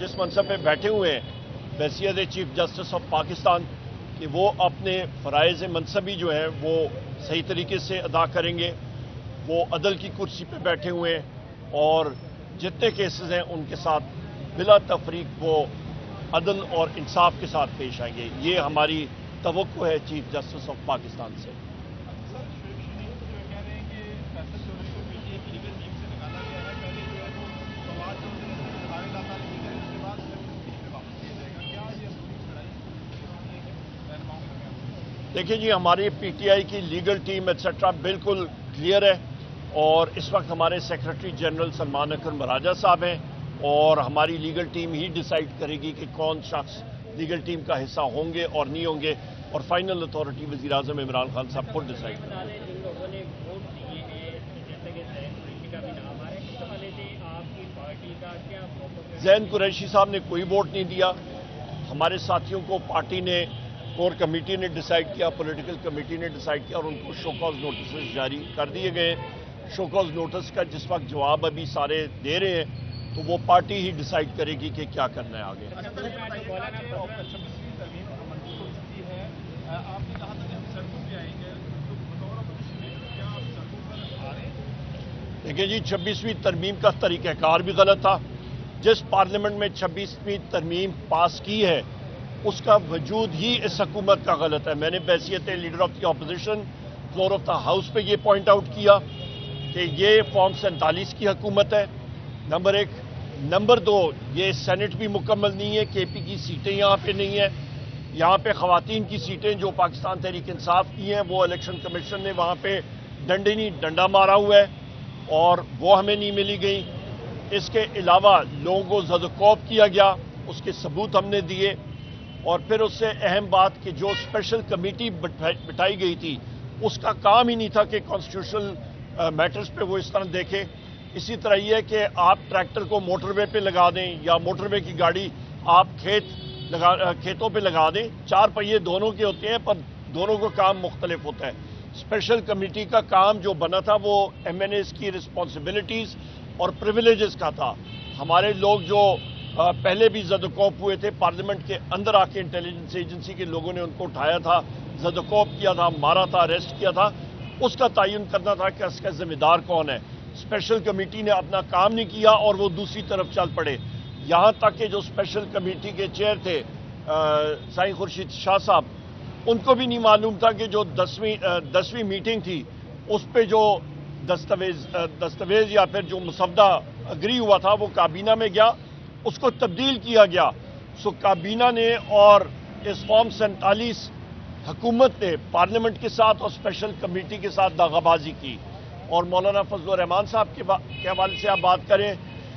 जिस मनसब पे बैठे हुए हैं बहसियत चीफ जस्टिस ऑफ पाकिस्तान कि वो अपने फ़राइज़ मनसबी जो है वो सही तरीके से अदा करेंगे। वो अदल की कुर्सी पे बैठे हुए हैं और जितने केसेस हैं उनके साथ बिला तफरीक वो अदल और इंसाफ के साथ पेश आएंगे। ये हमारी तवक्को है चीफ जस्टिस ऑफ पाकिस्तान से। देखिए जी, हमारी पीटीआई की लीगल टीम एटसेट्रा बिल्कुल क्लियर है और इस वक्त हमारे सेक्रेटरी जनरल सलमान अकरम महाराजा साहब हैं और हमारी लीगल टीम ही डिसाइड करेगी कि कौन शख्स लीगल टीम का हिस्सा होंगे और नहीं होंगे और फाइनल अथॉरिटी वज़ीर आज़म इमरान खान साहब खुद डिसाइड करेंगे। ज़ैन कुरैशी साहब ने कोई वोट नहीं दिया। हमारे साथियों को पार्टी ने कोर कमेटी ने डिसाइड किया, पॉलिटिकल कमेटी ने डिसाइड किया और उनको शोकॉज नोटिस जारी कर दिए गए। शोकॉज नोटिस का जिस वक्त जवाब अभी सारे दे रहे हैं तो वो पार्टी ही डिसाइड करेगी कि क्या करना है आगे। देखिए जी, 26वीं तरमीम का तरीक़ाकार भी गलत था। जिस पार्लियामेंट में 26वीं तरमीम पास की है उसका वजूद ही इस हुकूमत का गलत है। मैंने बहसियत leader of the opposition floor of the house पे ये पॉइंट आउट किया कि ये फॉर्म 47 की हुकूमत है, नंबर 1। नंबर 2, ये सेनेट भी मुकम्मल नहीं है, केपी की सीटें यहाँ पे नहीं है। यहाँ पे ख़वातीन की सीटें जो पाकिस्तान तहरीक इंसाफ की हैं वो इलेक्शन कमीशन ने वहाँ पे डंडा मारा हुआ है और वो हमें नहीं मिली गई। इसके अलावा लोगों को ज़दकोब किया गया, उसके सबूत हमने दिए। और फिर उससे अहम बात कि जो स्पेशल कमेटी बिठाई गई थी उसका काम ही नहीं था कि कॉन्स्टिट्यूशनल मैटर्स पे वो इस तरह देखे। इसी तरह ये है कि आप ट्रैक्टर को मोटरवे पे लगा दें या मोटरवे की गाड़ी आप खेतों पे लगा दें। 4 पहिए दोनों के होते हैं पर दोनों का काम मुख्तलिफ होता है। स्पेशल कमेटी का काम जो बना था वो MNAs की रिस्पॉन्सिबिलिटीज़ और प्रिविलेजेस का था। हमारे लोग जो पहले भी ज़दकोब हुए थे, पार्लियामेंट के अंदर आके इंटेलिजेंस एजेंसी के लोगों ने उनको उठाया था, ज़दकोब किया था, मारा था, अरेस्ट किया था, उसका तयन करना था कि इसका जिम्मेदार कौन है। स्पेशल कमेटी ने अपना काम नहीं किया और वो दूसरी तरफ चल पड़े। यहाँ तक कि जो स्पेशल कमेटी के चेयर थे साईं खुर्शीद शाह साहब, उनको भी नहीं मालूम था कि जो 10वीं मीटिंग थी उस पर जो दस्तावेज या फिर जो मुसवदा अग्री हुआ था वो काबीना में गया, उसको तब्दील किया गया। सो काबीना ने और इस फॉर्म 47 हुकूमत ने पार्लियामेंट के साथ और स्पेशल कमेटी के साथ दागाबाजी की। और मौलाना फजल रहमान साहब के हवाले से आप बात करें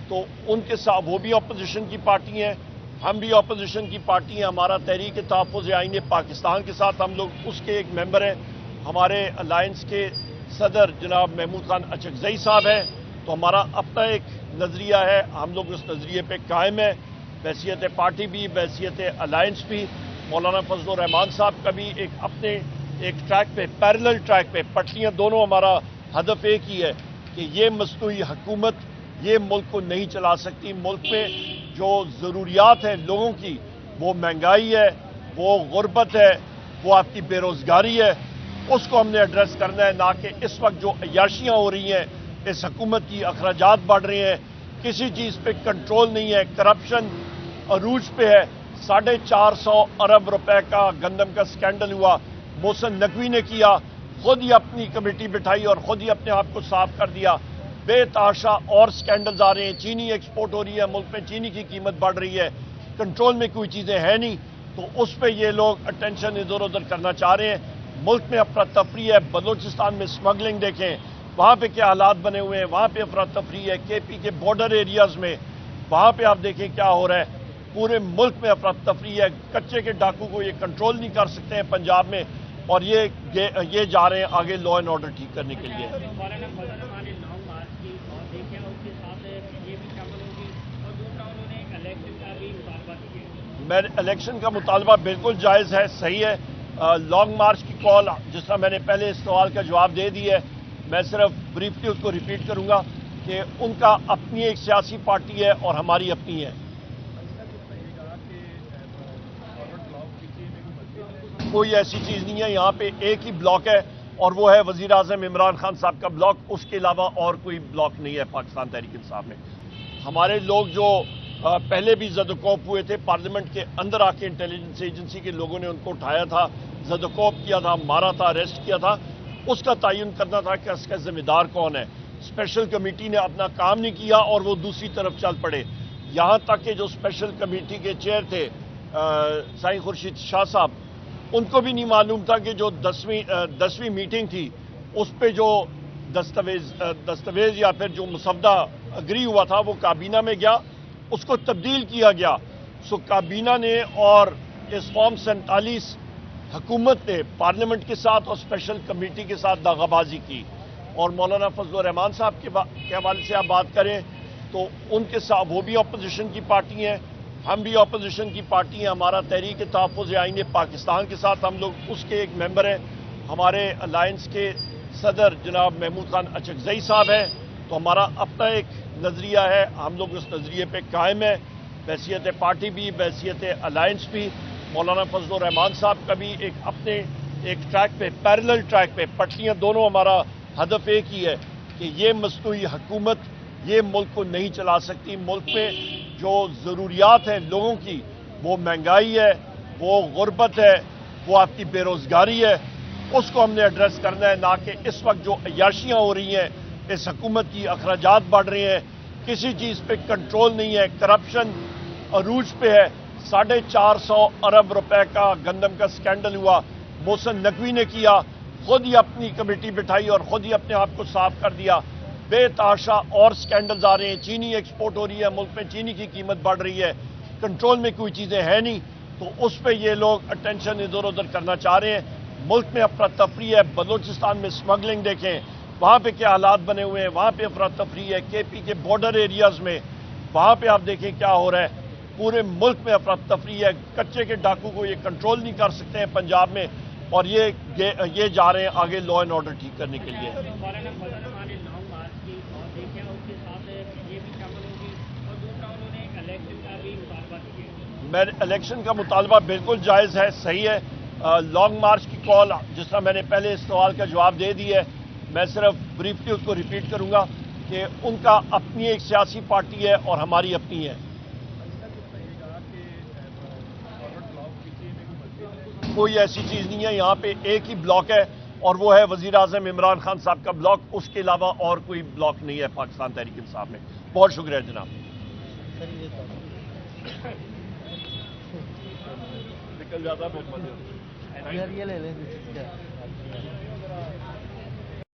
तो उनके साथ, वो भी अपोजिशन की पार्टी हैं, हम भी अपोजिशन की पार्टी हैं। हमारा तहरीक तहफ़्फ़ुज़ आईन पाकिस्तान के साथ हम लोग उसके एक मेंबर हैं। हमारे अलायंस के सदर जनाब महमूद खान अचकज़ई साहब हैं। तो हमारा अपना एक नज़रिया है, हम लोग उस नज़रिए पे कायम है, बहसियत पार्टी भी, बहसियत अलायंस भी। मौलाना फजल रहमान साहब का भी एक अपने एक ट्रैक पे, पैरेलल ट्रैक पे, पटरियाँ दोनों, हमारा हदफ एक ही है कि ये मसनूई हुकूमत ये मुल्क को नहीं चला सकती। मुल्क में जो ज़रूरियात हैं लोगों की, वो महंगाई है, वो गुर्बत है, वो आपकी बेरोज़गारी है, उसको हमने एड्रेस करना है, ना कि इस वक्त जो अय्याशियाँ हो रही हैं, इस हुकूमत की अखराजात बढ़ रहे हैं, किसी चीज़ पे कंट्रोल नहीं है, करप्शन अरूज पे है। 450 अरब रुपए का गंदम का स्कैंडल हुआ, मोहसिन नकवी ने किया, खुद ही अपनी कमेटी बिठाई और खुद ही अपने आप को साफ कर दिया। बेताशा और स्कैंडल्स आ रहे हैं, चीनी एक्सपोर्ट हो रही है, मुल्क में चीनी की कीमत बढ़ रही है, कंट्रोल में कोई चीज़ें हैं नहीं, तो उस पर ये लोग अटेंशन इधर उधर करना चाह रहे हैं। मुल्क में अफरा तफरी है, बलूचिस्तान में स्मगलिंग देखें, वहाँ पे क्या हालात बने हुए हैं, वहाँ पे अफरा तफरी है। केपी के बॉर्डर एरियाज़ में वहाँ पे आप देखें क्या हो रहा है, पूरे मुल्क में अफरा तफरी है। कच्चे के डाकू को ये कंट्रोल नहीं कर सकते हैं पंजाब में, और ये जा रहे हैं आगे लॉ एंड ऑर्डर ठीक करने के लिए। मैं इलेक्शन का मुतालबा बिल्कुल जायज़ है, सही है। लॉन्ग मार्च की कॉल, जिस तरह मैंने पहले इस सवाल का जवाब दे दिया है, मैं सिर्फ ब्रीफली उसको रिपीट करूंगा कि उनका अपनी एक सियासी पार्टी है और हमारी अपनी है। کوئی ایسی چیز نہیں ہے, یہاں پہ ایک ہی بلاک ہے اور وہ ہے وزیر اعظم عمران خان صاحب کا بلاک, اس کے علاوہ اور کوئی بلاک نہیں ہے پاکستان تحریک انصاف میں. ہمارے لوگ جو پہلے بھی زد و کوب ہوئے تھے, پارلیمنٹ کے اندر آ کے انٹیلیجنس ایجنسی کے لوگوں نے ان کو اٹھایا تھا, زد و کوب کیا تھا, مارا تھا, اریسٹ کیا تھا, اس کا تعین کرنا تھا کہ اس کا ذمہ دار کون ہے. اسپیشل کمیٹی نے اپنا کام نہیں کیا اور وہ دوسری طرف چل پڑے. یہاں تک کہ جو اسپیشل کمیٹی کے چیئر تھے سائیں خورشید شاہ صاحب, ان کو بھی نہیں معلوم تھا کہ جو 10ویں میٹنگ تھی اس پہ جو دستاویز یا پھر جو مسودہ اگری ہوا تھا وہ کابینہ میں گیا, اس کو تبدیل کیا گیا. سو کابینہ نے اور اس فارم 47 حکومت نے پارلیمنٹ کے ساتھ اور اسپیشل کمیٹی کے ساتھ داغا بازی کی. اور مولانا فضل الرحمان صاحب کے حوالے سے آپ بات کریں تو ان کے ساتھ وہ بھی اپوزیشن کی پارٹی ہیں, ہم بھی اپوزیشن کی پارٹی ہیں. ہمارا تحریک تحفظ آئین پاکستان کے ساتھ ہم لوگ اس کے ایک ممبر ہیں. ہمارے الائنس کے صدر جناب محمود خان اچکزئی صاحب ہیں. تو ہمارا اپنا ایک نظریہ ہے, ہم لوگ اس نظریے پہ قائم ہیں, بحیثیت پارٹی بھی, بحیثیت الائنس بھی. مولانا فضل الرحمان صاحب کا بھی ایک اپنے ایک ٹریک پہ, پیرلل ٹریک پہ, پٹریاں دونوں, ہمارا ہدف ایک ہی ہے کہ یہ مصنوعی حکومت یہ ملک کو نہیں چلا سکتی. ملک میں جو ضروریات ہیں لوگوں کی, وہ مہنگائی ہے, وہ غربت ہے, وہ آپ کی بے روزگاری ہے, اس کو ہم نے ایڈریس کرنا ہے, نہ کہ اس وقت جو عیاشیاں ہو رہی ہیں, اس حکومت کی اخراجات بڑھ رہے ہیں, کسی چیز پہ کنٹرول نہیں ہے, کرپشن عروج پہ ہے. 450 ارب روپے کا گندم کا سکینڈل ہوا, محسن نقوی نے کیا, خود ہی اپنی کمیٹی بٹھائی اور خود ہی اپنے آپ کو صاف کر دیا. بے تحاشا اور سکینڈلز آ رہے ہیں, چینی ایکسپورٹ ہو رہی ہے, ملک میں چینی کی قیمت بڑھ رہی ہے, کنٹرول میں کوئی چیزیں ہیں نہیں. تو اس پہ یہ لوگ اٹینشن ادھر ادھر کرنا چاہ رہے ہیں. ملک میں افراتفری ہے, بلوچستان میں سمگلنگ دیکھیں وہاں پہ کیا حالات بنے ہوئے ہیں, وہاں پہ افراتفری ہے. کے پی کے بارڈر ایریاز میں وہاں پہ آپ دیکھیں کیا ہو رہا ہے, پورے ملک میں افراتفری ہے. کچے کے ڈاکو کو یہ کنٹرول نہیں کر سکتے ہیں پنجاب میں, اور یہ جا رہے ہیں آگے لا اینڈ آرڈر ٹھیک کرنے کے لیے. میں الیکشن کا مطالبہ بالکل جائز ہے, صحیح ہے. لانگ مارچ کی کال, جس طرح میں نے پہلے اس سوال کا جواب دے دی ہے, میں صرف بریفلی اس کو ریپیٹ کروں گا کہ ان کا اپنی ایک سیاسی پارٹی ہے اور ہماری اپنی ہے. کوئی ایسی چیز نہیں ہے, یہاں پہ ایک ہی بلاک ہے اور وہ ہے وزیر اعظم عمران خان صاحب کا بلاک, اس کے علاوہ اور کوئی بلاک نہیں ہے پاکستان تحریک انصاف میں. بہت شکریہ جناب. نکل جاتا